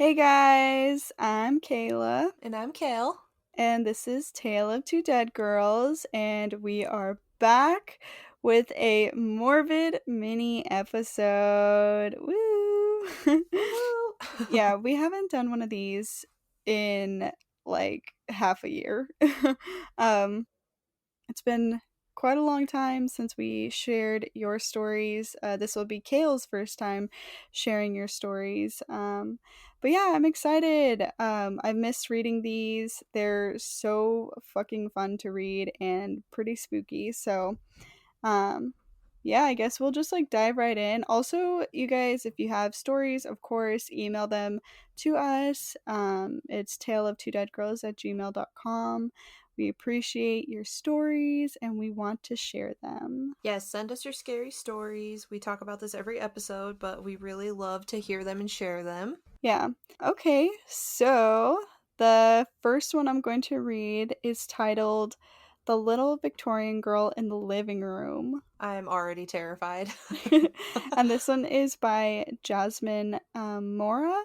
Hey guys, I'm Kayla, And I'm Kale. and this is Tale of Two Dead Girls, and we are back with a Morbid mini episode. Woo! Woo woo. Yeah, we haven't done one of these in like half a year. um, it's been quite a long time since we shared your stories. This will be Kale's first time sharing your stories. But yeah, I'm excited. I miss reading these. They're so fucking fun to read and pretty spooky. So, um, yeah, I guess we'll just like dive right in. Also, you guys, if you have stories, of course, email them to us. It's taleoftwodeadgirls at gmail.com. We appreciate your stories and we want to share them. Yes, send us your scary stories. We talk about this every episode, but we really love to hear them and share them. Yeah. Okay, so the first one I'm going to read is titled The Little Victorian Girl in the Living Room. I'm already terrified. And this one is by Jasmine Mora.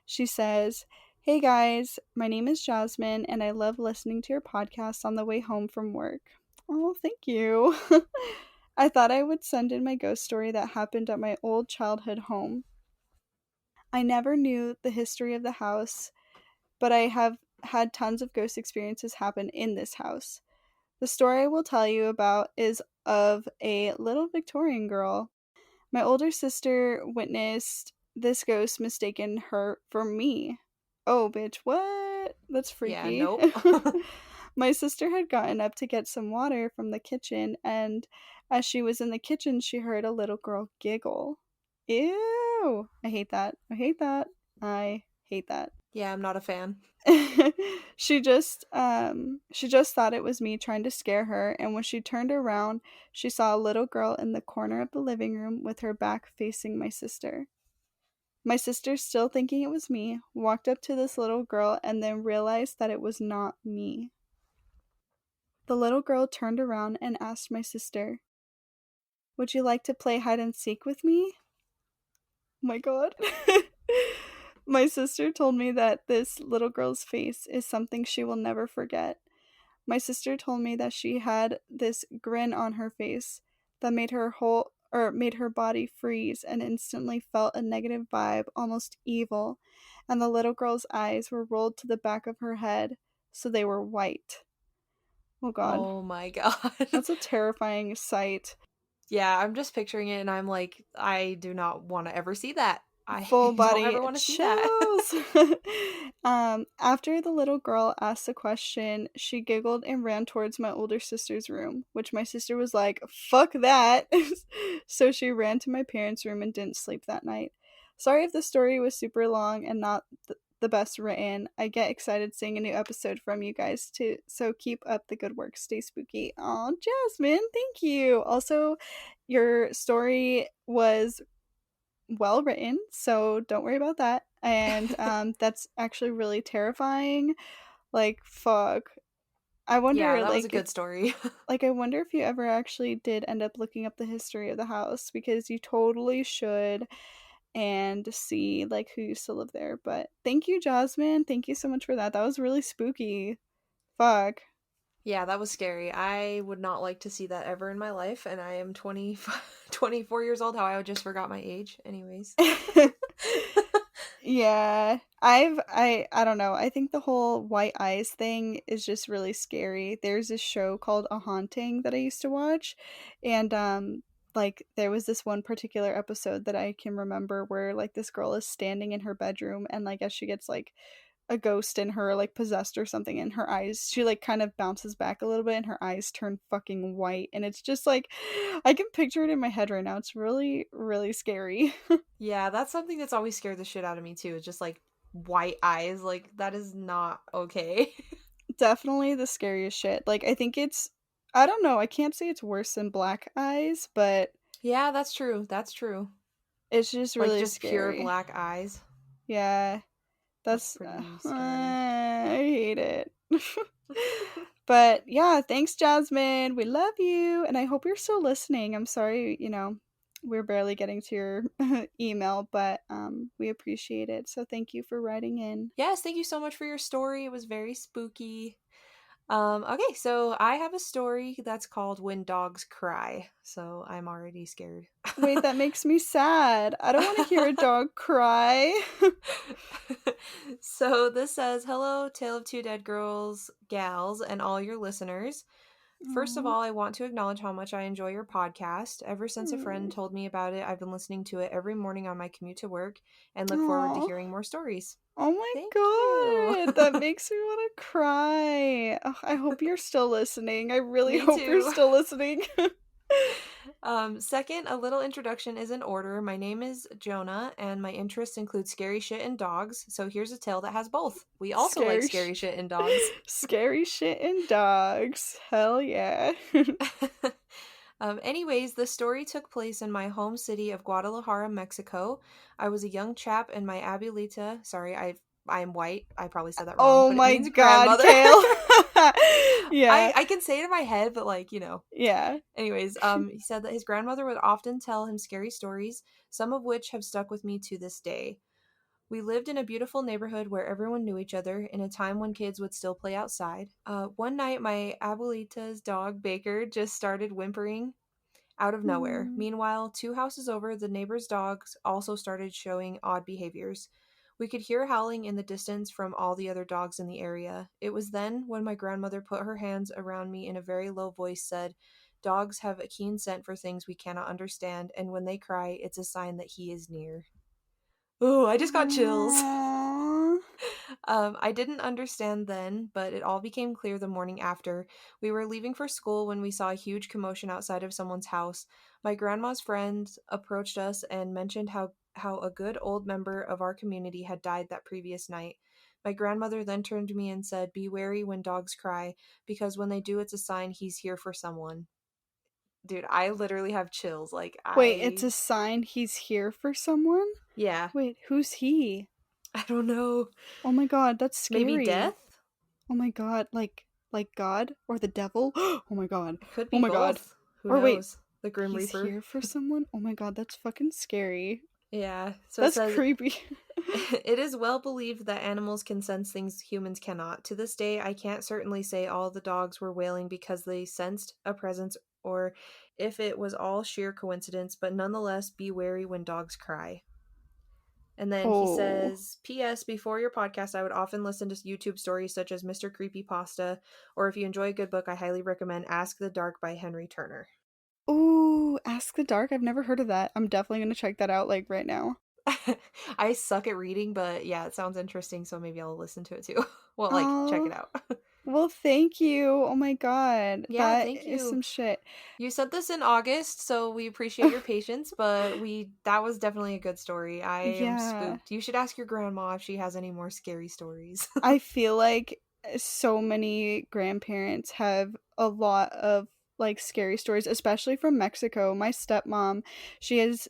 She says, "Hey guys, my name is Jasmine and I love listening to your podcast on the way home from work." Oh, thank you. I thought I would send in my ghost story that happened at my old childhood home. I never knew the history of the house, but I have had tons of ghost experiences happen in this house. The story I will tell you about is of a little Victorian girl. My older sister witnessed this ghost mistaken her for me. Oh, bitch, what? That's Yeah, freaky. nope. My sister had gotten up to get some water from the kitchen, and as she was in the kitchen, she heard a little girl giggle. Ew! I hate that. I hate that. I hate that. Yeah, I'm not a fan. She just thought it was me trying to scare her, and when she turned around, she saw a little girl in the corner of the living room with her back facing my sister. My sister, still thinking it was me, walked up to this little girl and then realized that it was not me. The little girl turned around and asked my sister, "Would you like to play hide and seek with me?" Oh my god. My sister told me that this little girl's face is something she will never forget. My sister told me that she had this grin on her face that made her body freeze and instantly felt a negative vibe, almost evil, and the little girl's eyes were rolled to the back of her head, so they were white. Oh god, Oh my god. that's a terrifying sight. Yeah, I'm just picturing it and I'm like, I do not want to ever see that. I Full don't body ever want to see that. chills. After the little girl asked the question, she giggled and ran towards my older sister's room, which my sister was like, "Fuck that." So she ran to my parents' room and didn't sleep that night. Sorry if the story was super long and not the best written. I get excited seeing a new episode from you guys too. So keep up the good work. Stay spooky. Aw, Jasmine, thank you. Also, your story was well written, so don't worry about that. And that's actually really terrifying. Like, fuck. I Yeah, wonder, that was a good story. I wonder if you ever actually did end up looking up the history of the house, because you totally should, and see like who used to live there. But thank you, Jasmine. Thank you so much for that. That was really spooky. Fuck. Yeah, that was scary. I would not like to see that ever in my life, and I am 24 years old. How I just forgot my age. Anyways. Yeah. I don't know. I think the whole white eyes thing is just really scary. There's this show called A Haunting that I used to watch, and like there was this one particular episode that I can remember where like this girl is standing in her bedroom, and like as she gets like a ghost in her, like possessed or something, and her eyes, she like kind of bounces back a little bit and her eyes turn fucking white, and it's just like I can picture it in my head right now. It's really really scary. Yeah, that's something that's always scared the shit out of me too. It's just like white eyes. Like that is not okay. Definitely the scariest shit. Like I think it's, I don't know, I can't say it's worse than black eyes, but Yeah, that's true. That's true. it's just Like really just pure scary. black eyes. Yeah, That's that's pretty scary. I hate it. But yeah, thanks Jasmine. We love you and I hope you're still listening. I'm sorry, we're barely getting to your email, but we appreciate it. So thank you for writing in. Yes, thank you so much for your story. It was very spooky. Okay, so I have a story that's called When Dogs Cry. So I'm already scared. Wait, that makes me sad. I don't want to hear a dog cry. So this says, "Hello, Tale of Two Dead Girls, gals, and all your listeners. First of Aw. all, I want to acknowledge how much I enjoy your podcast. Ever since a friend Mm. told me about it, I've been listening to it every morning on my commute to work and look forward to Aw. hearing more stories." Oh my Thank you. god, that makes me want to cry. Ugh, I hope you're still listening. I really Me hope you're too. still listening. Second, a little introduction is in order. My name is Jonah, and my interests include scary shit and dogs. So here's a tale that has both. We also like Scary, scary shit and dogs. scary shit and dogs. Hell yeah. Anyways, the story took place in my home city of Guadalajara, Mexico. I was a young chap, and my abuelita, sorry, I'm white. I probably said that wrong, Oh but it my means god, grandmother. Kale. Yeah, I can say it in my head, but like, yeah. Anyways, he said that his grandmother would often tell him scary stories, some of which have stuck with me to this day. We lived in a beautiful neighborhood where everyone knew each other in a time when kids would still play outside. One night, my abuelita's dog, Baker, just started whimpering out of nowhere. Mm. Meanwhile, two houses over, the neighbors' dogs also started showing odd behaviors. We could hear howling in the distance from all the other dogs in the area. It was then when my grandmother put her hands around me in a very low voice said, "Dogs have a keen scent for things we cannot understand, and when they cry, it's a sign that he is near." Oh, I just got chills. Aww. I didn't understand then, but it all became clear the morning after. We were leaving for school when we saw a huge commotion outside of someone's house. My grandma's friends approached us and mentioned how a good old member of our community had died that previous night. My grandmother then turned to me and said, "Be wary when dogs cry, because when they do, it's a sign he's here for someone." Dude, I literally have chills. Wait, it's a sign he's here for someone? Yeah, Wait, who's he? I don't know. Oh my god, that's Maybe scary. death? Oh my god, like God or the devil? Oh my god. It could Oh be my god. both. Who Or wait, knows? The Grim he's Reaper. here for someone? Oh my god, that's fucking scary. Yeah. So it That's says, creepy. "It is well believed that animals can sense things humans cannot. To this day, I can't certainly say all the dogs were wailing because they sensed a presence or if it was all sheer coincidence, but nonetheless, be wary when dogs cry." And then he Oh. says, "P.S. Before your podcast, I would often listen to YouTube stories such as Mr. Creepypasta, or if you enjoy a good book, I highly recommend Ask the Dark by Henry Turner." Ooh, Ask the Dark. I've never heard of that. I'm definitely gonna check that out like right now. I suck at reading, but yeah, it sounds interesting, so maybe I'll listen to it too. Well, like, check it Oh, out. well, thank you. Oh my god, Yeah, that thank is you. some shit. You sent this in August, so we appreciate your patience, but that was definitely a good story. I am Yeah. spooked. You should ask your grandma if she has any more scary stories. I feel like so many grandparents have a lot of like scary stories, especially from Mexico. My stepmom, she's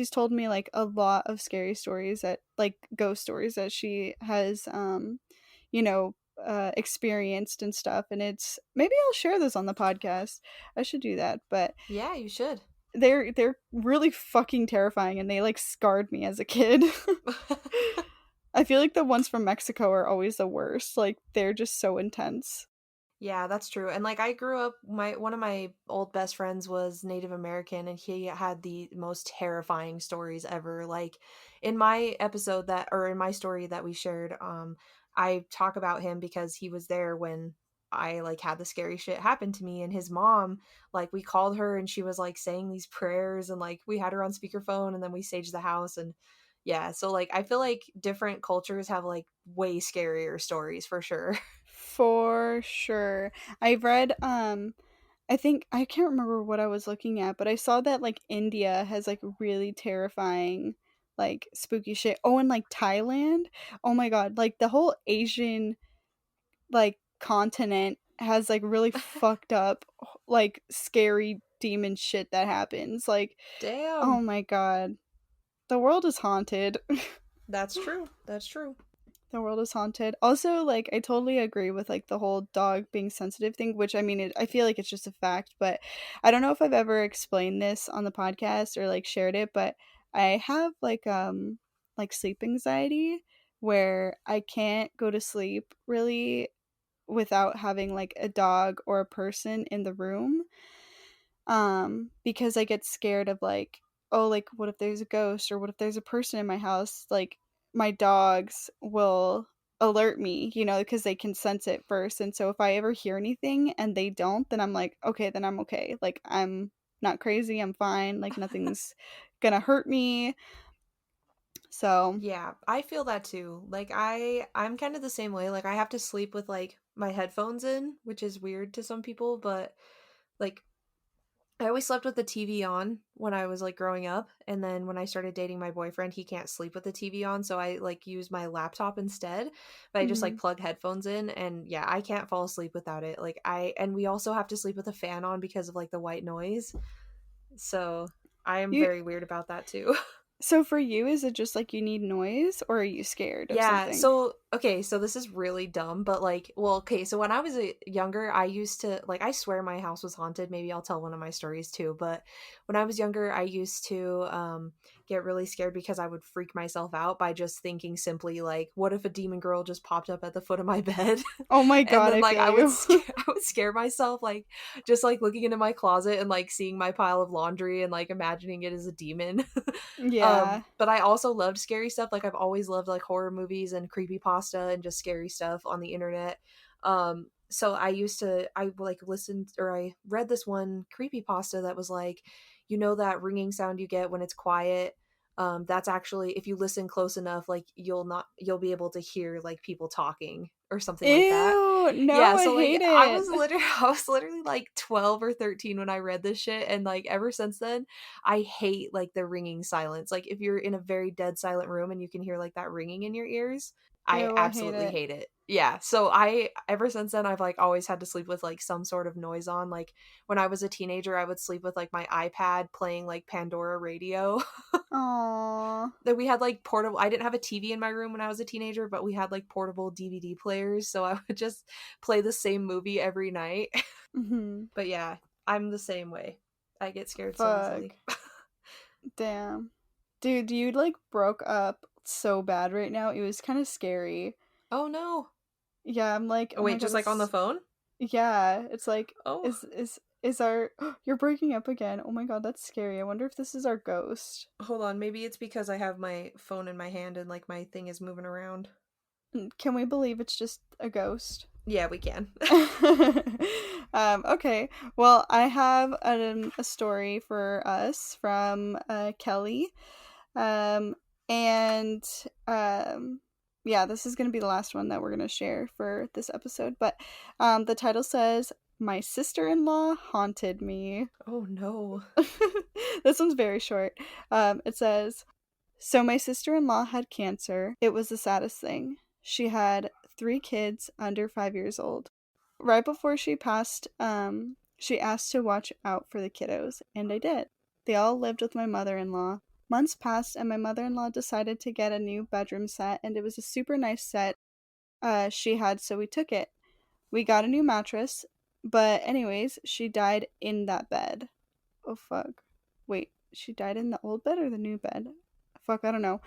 told me like a lot of scary stories that like ghost stories that she has you know experienced and stuff, and it's maybe I'll share this on the podcast. I should do that, but Yeah, you should. they're really fucking terrifying and they like scarred me as a kid. I feel like the ones from Mexico are always the worst. Like they're just so intense. Yeah, that's true. And like I grew up, my one of my old best friends was Native American and he had the most terrifying stories ever. Like in my episode that or in my story that we shared, I talk about him because he was there when I like had the scary shit happen to me and his mom, like we called her and she was like saying these prayers and like we had her on speakerphone and then we staged the house and yeah, so like I feel like different cultures have like way scarier stories for sure. For sure. I've read I think I can't remember what I was looking at, but I saw that like India has like really terrifying like spooky shit. Oh, and like Thailand. Oh my god, like the whole Asian like continent has like really fucked up like scary demon shit that happens. Like Damn. oh my god. The world is haunted. That's true. That's true. The world is haunted. Also, like, I totally agree with like the whole dog being sensitive thing, which I mean, I feel like it's just a fact, but I don't know if I've ever explained this on the podcast or like shared it, but I have like sleep anxiety where I can't go to sleep really without having like a dog or a person in the room, because I get scared of like, oh, like what if there's a ghost or what if there's a person in my house, like my dogs will alert me, because they can sense it first. And so if I ever hear anything and they don't, then I'm like, okay, then I'm okay, like I'm not crazy, I'm fine, like nothing's gonna hurt me. So Yeah, I feel that too. Like I'm kind of the same way. Like I have to sleep with like my headphones in, which is weird to some people, but like I always slept with the TV on when I was like growing up, and then when I started dating my boyfriend, he can't sleep with the TV on, so I like use my laptop instead. But I just like mhm. plug headphones in, and yeah, I can't fall asleep without it. Like I and we also have to sleep with a fan on because of like the white noise. So I am You very weird about that too. so for you, is it just like you need noise or are you scared of Yeah, something? so okay, so this is really dumb, but like, well, okay, so when I was younger, I used to like I swear my house was haunted. Maybe I'll tell one of my stories too, but when I was younger, I used to get really scared because I would freak myself out by just thinking simply like, what if a demon girl just popped up at the foot of my bed? Oh my And god, then I like feel you. I would scare myself like just like looking into my closet and like seeing my pile of laundry and like imagining it as a demon. Yeah. But I also loved scary stuff. Like I've always loved like horror movies and creepy pasta and just scary stuff on the internet. So I like listened or I read this one creepy pasta that was like, that ringing sound you get when it's quiet. That's actually if you listen close enough, like you'll be able to hear like people talking or something like that. Ew, no, Yeah, I so like hate it. I was literally like 12 or 13 when I read this shit, and like ever since then I hate like the ringing silence. Like if you're in a very dead silent room and you can hear like that ringing in your ears, I Ew, I hate absolutely it. hate it. Yeah, so I ever since then I've like always had to sleep with like some sort of noise on. Like when I was a teenager, I would sleep with like my iPad playing like Pandora radio. Aw. That we had like portable I didn't have a TV in my room when I was a teenager, but we had like portable DVD players, so I would just play the same movie every night. Mhm. But yeah, I'm the same way. I get scared so Fuck. easily. Damn. Dude, you like broke up so bad right now. It was kind of scary. Oh no. Yeah, I'm like, Oh oh my wait, god, just like on the this. phone? Yeah, it's like, Oh. is our. You're breaking up again. Oh my god, that's scary. I wonder if this is our ghost. Hold on, maybe it's because I have my phone in my hand and like my thing is moving around. Can we believe it's just a ghost? Yeah, we can. Okay. Well, I have a story for us from Kelly. Um, and yeah, this is going to be the last one that we're going to share for this episode. But the title says, My Sister in Law Haunted Me. Oh no. This one's very short. It says, So my sister in law had cancer. It was the saddest thing. She had 3 kids under 5 years old. Right before she passed, she asked to watch out for the kiddos, and I did. They all lived with my mother in law. Months passed, and my mother in law decided to get a new bedroom set, and it was a super nice set she had, so we took it. We got a new mattress, but, anyways, she died in that bed. Oh, fuck. Wait, she died in the old bed or the new bed? Fuck, I don't know.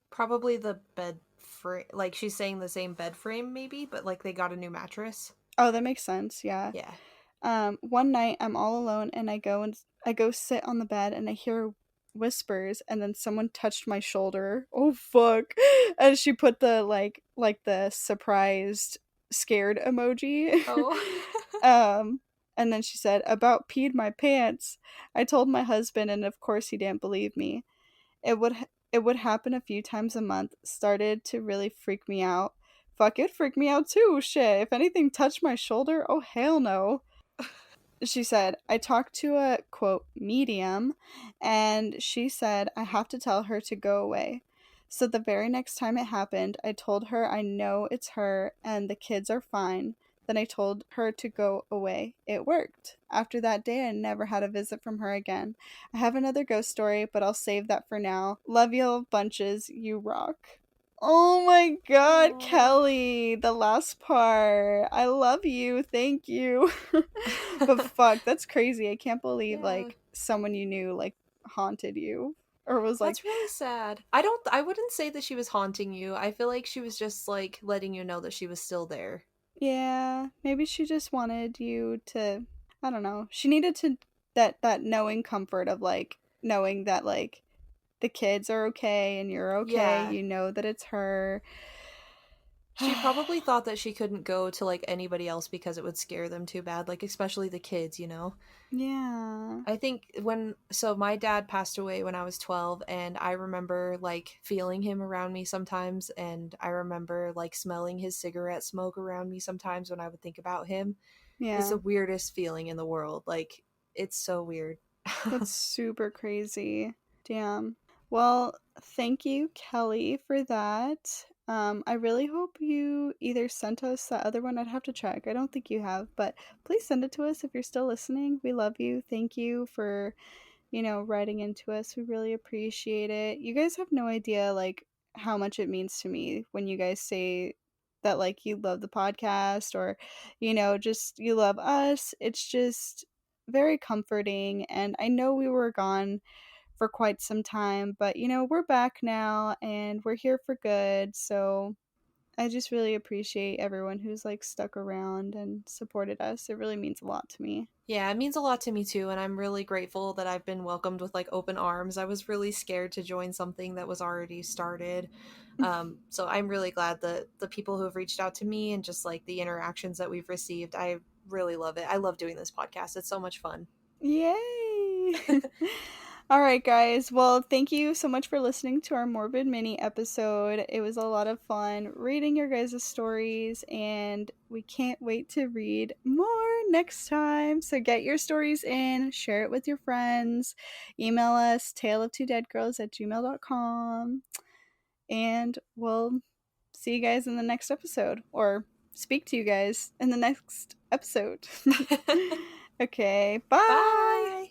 Probably the bed frame. Like she's saying the same bed frame maybe, but like they got a new mattress. Oh, that makes sense, yeah. Yeah. One night I'm all alone and I go sit on the bed and I hear whispers and then someone touched my shoulder. Oh fuck. And she put the the surprised scared emoji. Oh. um and then she said about peed my pants. I told my husband and of course he didn't believe me. It would happen a few times a month. Started to really freak me out. Fuck, it freaked me out too. Shit, if anything touched my shoulder, oh hell no. She said, I talked to a quote medium, and she said I have to tell her to go away. So the very next time it happened, I told her I know it's her and the kids are fine. Then I told her to go away. It worked. After that day, I never had a visit from her again. I have another ghost story, but I'll save that for now. Love you bunches. You rock. Oh my god, Aw. Kelly, the last part. I love you. Thank you. But fuck, that's crazy. I can't believe Yeah. like someone you knew like haunted you or was like, That's really sad. I wouldn't say that she was haunting you. I feel like she was just like letting you know that she was still there. yeah, maybe she just wanted you to, I don't know. She needed to that knowing comfort of like knowing that like the kids are okay and you're okay. Yeah. You know that it's her. She probably thought that she couldn't go to like anybody else because it would scare them too bad, like especially the kids, you know. Yeah. I think my dad passed away when I was 12, and I remember like feeling him around me sometimes, and I remember like smelling his cigarette smoke around me sometimes when I would think about him. It's Yeah. the weirdest feeling in the world. Like it's so weird. That's super crazy. Damn. Well, thank you, Kelly, for that. I really hope you either sent us that other one. I'd have to check. I don't think you have, but please send it to us if you're still listening. We love you. Thank you for, writing into us. We really appreciate it. You guys have no idea, like, how much it means to me when you guys say that, like, you love the podcast or, just you love us. It's just very comforting. And I know we were gone for quite some time, but, we're back now and we're here for good. So I just really appreciate everyone who's, like, stuck around and supported us. It really means a lot to me. Yeah, it means a lot to me too, and I'm really grateful that I've been welcomed with like open arms. I was really scared to join something that was already started. So I'm really glad that the people who have reached out to me and just like the interactions that we've received, I really love it. I love doing this podcast. It's so much fun. Yay! All right, guys. Well, thank you so much for listening to our Morbid mini episode. It was a lot of fun reading your guys' stories, and we can't wait to read more next time. So get your stories in, share it with your friends, email us taleoftwodeadgirls@gmail.com, and we'll see you guys in the next episode, or speak to you guys in the next episode. Okay, bye! Bye.